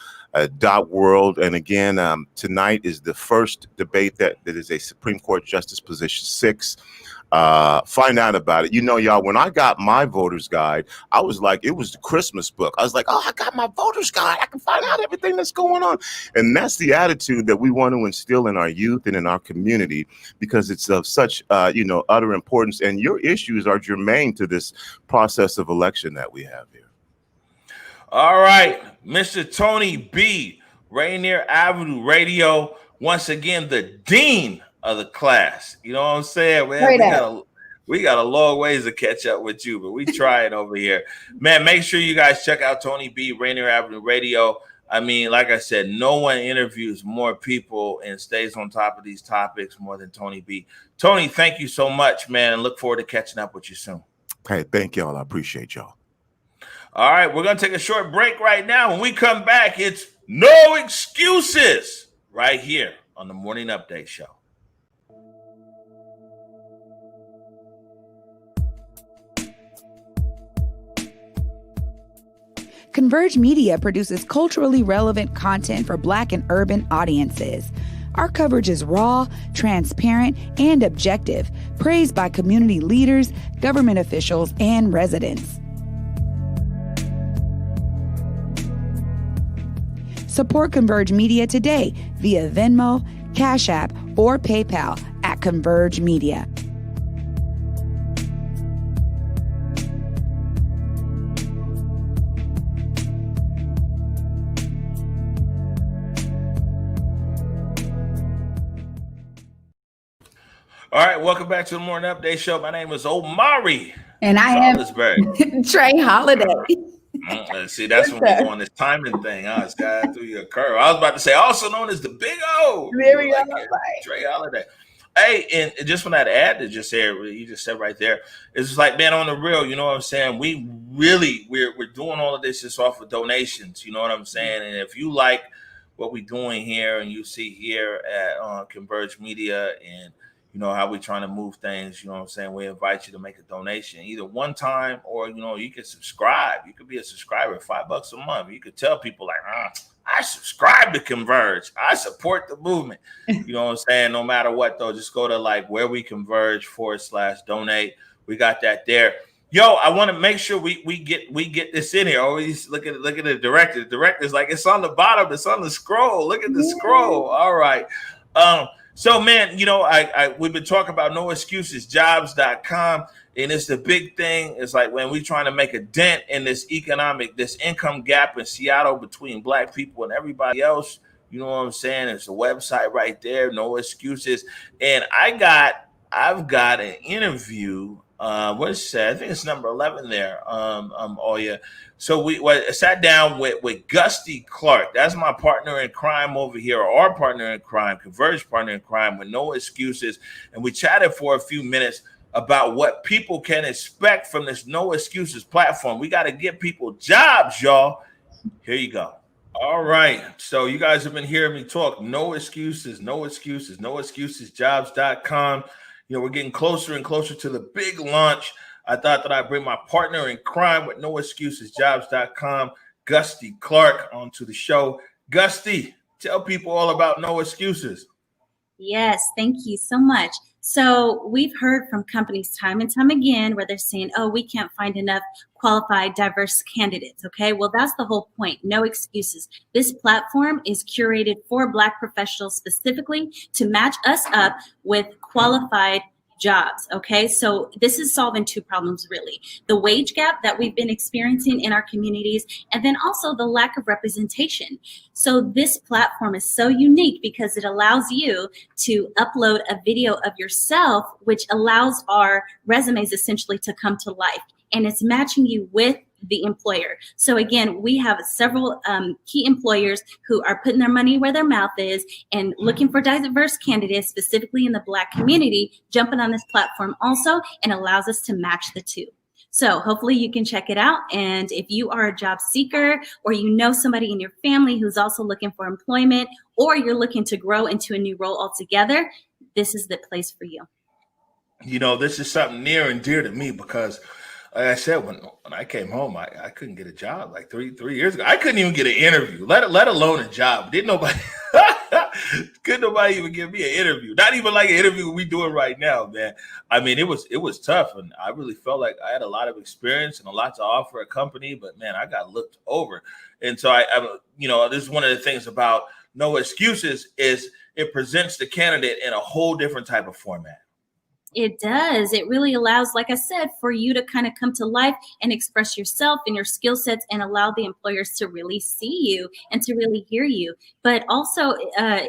.world. And again, tonight is the first debate that is a Supreme Court Justice Position 6. Find out about it. Y'all, when I got my voter's guide, I was like, it was the Christmas book. I was like, I got my voter's guide. I can find out everything that's going on. And that's the attitude that we want to instill in our youth and in our community, because it's of such, utter importance. And your issues are germane to this process of election that we have here. All right, Mr. Tony B, Rainier Avenue Radio, once again, the dean of the class. You know what I'm saying, man? We got a long ways to catch up with you, but we trying over here. Man, make sure you guys check out Tony B, Rainier Avenue Radio. I mean, like I said, no one interviews more people and stays on top of these topics more than Tony B. Tony, thank you so much, man, and look forward to catching up with you soon. Hey, thank y'all. I appreciate y'all. All right, we're going to take a short break right now. When we come back, it's No Excuses right here on the Morning Update Show. Converge Media produces culturally relevant content for Black and urban audiences. Our coverage is raw, transparent, and objective, praised by community leaders, government officials, and residents. Support Converge Media today via Venmo, Cash App, or PayPal at Converge Media. All right, welcome back to the Morning Update Show. My name is Omari. And I am Trey Holiday. See, that's when we go on this timing thing. It's got through your curve. I was about to say, also known as the Big O. There we go. Trey Holiday. Hey, and just when that ad that just said, you just said right there, it's just like, man, on the real, you know what I'm saying? We're doing all of this just off of donations, you know what I'm saying? And if you like what we're doing here and you see here at Converge Media and you know how we're trying to move things, you know what I'm saying? We invite you to make a donation either one time or, you know, you can subscribe. You could be a subscriber, $5 a month. You could tell people like, I subscribe to Converge. I support the movement. You know what I'm saying? No matter what, though, just go to like where we converge /donate. We got that there. Yo, I want to make sure we get this in here. Always look at the director. The director's like, it's on the bottom. It's on the scroll. Look at the scroll. All right. So, man, you know, we've been talking about noexcusesjobs.com, and it's the big thing. It's like when we're trying to make a dent in this income gap in Seattle between Black people and everybody else. You know what I'm saying? It's a website right there, No Excuses. And I've got an interview. What is that? I think it's number 11 there. So we sat down with Gusti Clark. That's my partner in crime over here, or our partner in crime, Converge partner in crime with No Excuses. And we chatted for a few minutes about what people can expect from this No Excuses platform. We got to get people jobs, y'all. Here you go. All right. So you guys have been hearing me talk. No excuses, noexcusesjobs.com. You know, we're getting closer and closer to the big launch. I thought that I'd bring my partner in crime with noexcusesjobs.com, Gusti Clark, onto the show. Gusti, tell people all about No Excuses. Yes, thank you so much. So we've heard from companies time and time again where they're saying, oh, we can't find enough qualified, diverse candidates. Okay, well, that's the whole point. No excuses. This platform is curated for Black professionals specifically to match us up with qualified jobs. Okay, so this is solving two problems, really: the wage gap that we've been experiencing in our communities, and then also the lack of representation. So this platform is so unique because it allows you to upload a video of yourself, which allows our resumes essentially to come to life, and it's matching you with the employer. So again, we have several key employers who are putting their money where their mouth is and looking for diverse candidates, specifically in the Black community, jumping on this platform also, and allows us to match the two. So hopefully you can check it out. And if you are a job seeker, or you know somebody in your family who's also looking for employment, or you're looking to grow into a new role altogether, this is the place for you. You know, this is something near and dear to me because, like I said, when I came home, I couldn't get a job like three years ago. I couldn't even get an interview, let alone a job. Couldn't nobody even give me an interview. Not even like an interview we doing right now, man. I mean, it was tough, and I really felt like I had a lot of experience and a lot to offer a company, but man, I got looked over. And so I you know, this is one of the things about No Excuses is it presents the candidate in a whole different type of format. It does. It really allows, like I said, for you to kind of come to life and express yourself and your skill sets and allow the employers to really see you and to really hear you, but also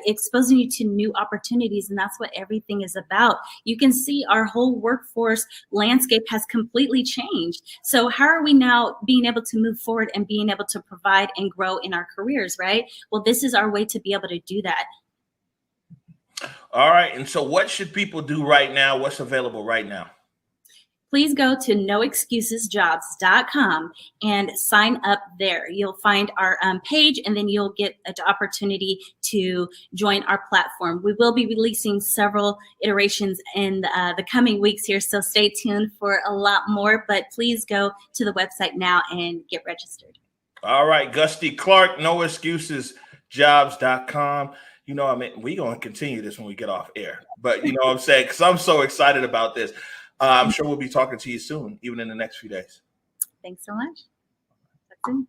exposing you to new opportunities. And that's what everything is about. You can see our whole workforce landscape has completely changed. So how are we now being able to move forward and being able to provide and grow in our careers, right? Well, this is our way to be able to do that. All right. And so what should people do right now? What's available right now? Please go to noexcusesjobs.com and sign up there. You'll find our page, and then you'll get an opportunity to join our platform. We will be releasing several iterations in the coming weeks here, so stay tuned for a lot more. But please go to the website now and get registered. All right. Gusti Clark, noexcusesjobs.com. you know, I mean, we're going to continue this when we get off air. But you know what I'm saying? Because I'm so excited about this. I'm sure we'll be talking to you soon, even in the next few days. Thanks so much. That's it.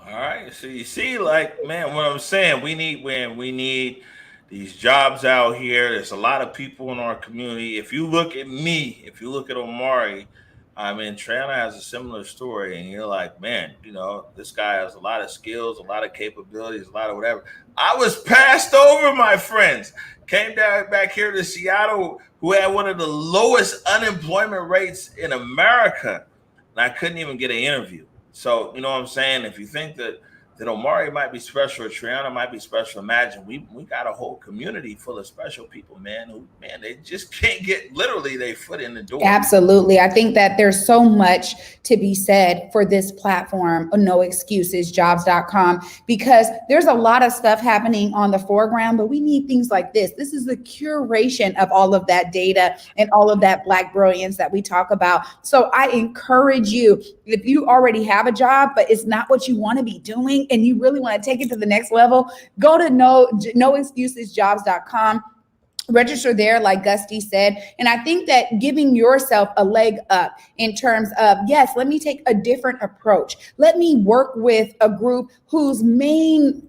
All right. So you see, like, man, what I'm saying, we need these jobs out here. There's a lot of people in our community. If you look at me, if you look at Omari, I mean, Triana has a similar story, and you're like, man, you know, this guy has a lot of skills, a lot of capabilities, a lot of whatever. I was passed over, my friends. Came down back here to Seattle, who had one of the lowest unemployment rates in America, and I couldn't even get an interview. So, you know what I'm saying? If you think that Omari might be special or Triana might be special, imagine we got a whole community full of special people, man, who, man, they just can't get literally their foot in the door. Absolutely. I think that there's so much to be said for this platform, noexcusesjobs.com, because there's a lot of stuff happening on the foreground, but we need things like this. This is the curation of all of that data and all of that Black brilliance that we talk about. So I encourage you, if you already have a job, but it's not what you want to be doing, and you really want to take it to the next level, go to noexcusesjobs.com. Register there, like Gusti said. And I think that giving yourself a leg up in terms of, yes, let me take a different approach. Let me work with a group whose main,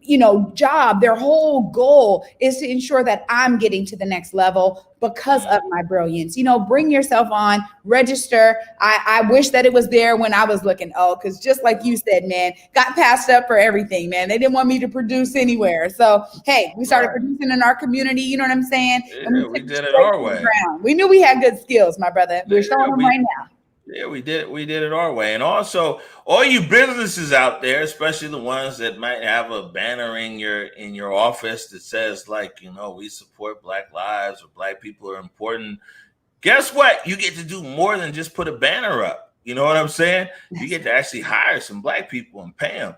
job, their whole goal is to ensure that I'm getting to the next level because of my brilliance. Bring yourself on, register. I wish that it was there when I was looking, because just like you said, man, got passed up for everything, man. They didn't want me to produce anywhere. So, hey, we started producing in our community, you know what I'm saying? Yeah, we did it our way. We knew we had good skills, my brother. We're showing them right now. Yeah, we did it our way. And also, all you businesses out there, especially the ones that might have a banner in your office that says, like, we support Black lives or Black people are important. Guess what? You get to do more than just put a banner up. You know what I'm saying? You get to actually hire some Black people and pay them.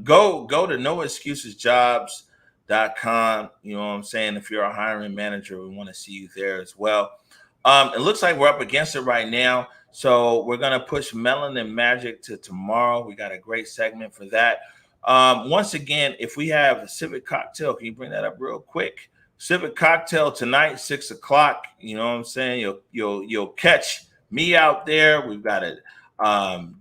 Go to noexcusesjobs.com. You know what I'm saying? If you're a hiring manager, we want to see you there as well. It looks like we're up against it right now. So we're going to push Melanin Magic to tomorrow. We got a great segment for that. Once again, if we have a Civic cocktail, can you bring that up real quick? Civic cocktail tonight, 6:00. You know what I'm saying? You'll catch me out there. We've got a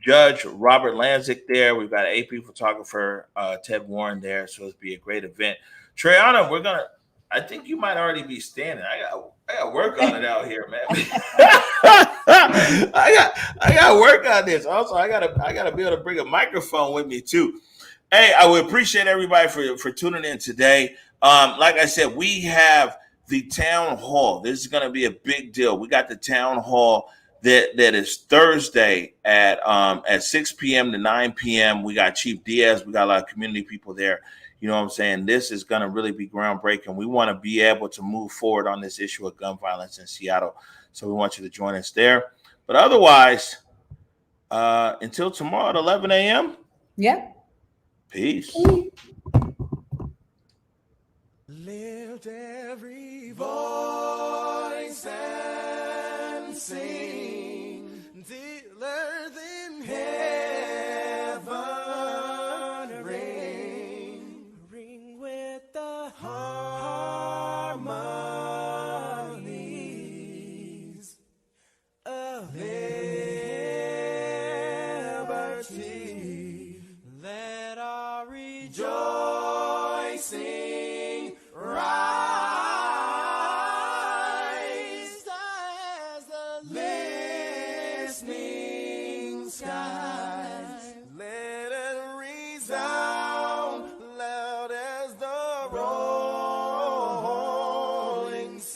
Judge Robert Lanzik there. We've got an AP photographer, Ted Warren there. So it'll be a great event. Triana, I think you might already be standing. I got work on it out here, man. I got work on this. Also, I gotta be able to bring a microphone with me too. Hey, I would appreciate everybody for tuning in today. Like I said, we have the town hall. This is gonna be a big deal. We got the town hall that is Thursday at 6 p.m. to 9 p.m. We got Chief Diaz. We got a lot of community people there. You know what I'm saying? This is going to really be groundbreaking. We want to be able to move forward on this issue of gun violence in Seattle. So we want you to join us there. But otherwise, until tomorrow at 11 a.m. Yeah. Peace. Lift every voice and sing till earth in heaven ring with the harmonies of liberty. Let our rejoicing rise as the listening skies. Let it resound loud as the rolling sea.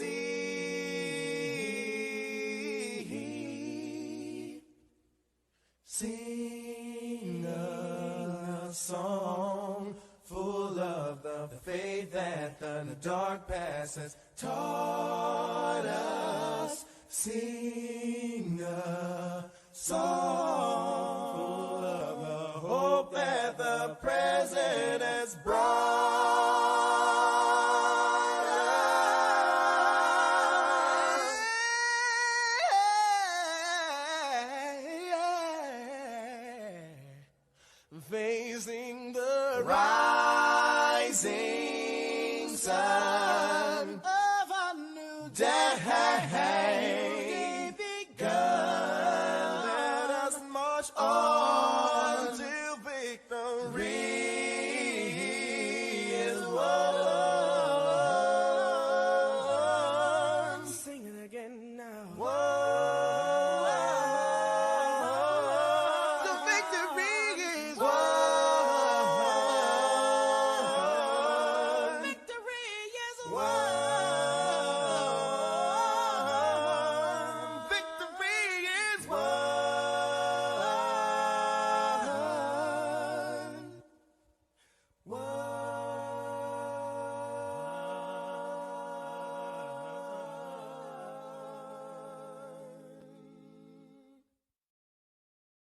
Sing a song full of the faith that the dark past has taught us. Sing a song full of the hope that the present has brought us. Facing the rising sing silently.